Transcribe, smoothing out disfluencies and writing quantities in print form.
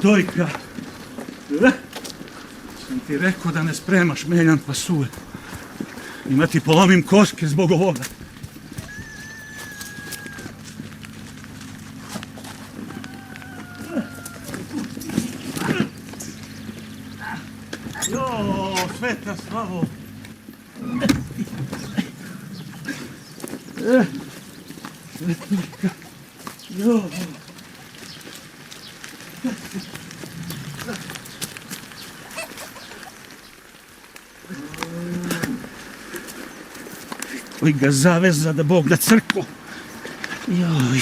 Dojka, sam ti rekao da ne spremaš meljan pasulj. Ima ti polomim koske zbog ovoga. Jo, sveta slavo. Svetlika, jo. Oj ga zaveza da Bog da crkvu. Joj.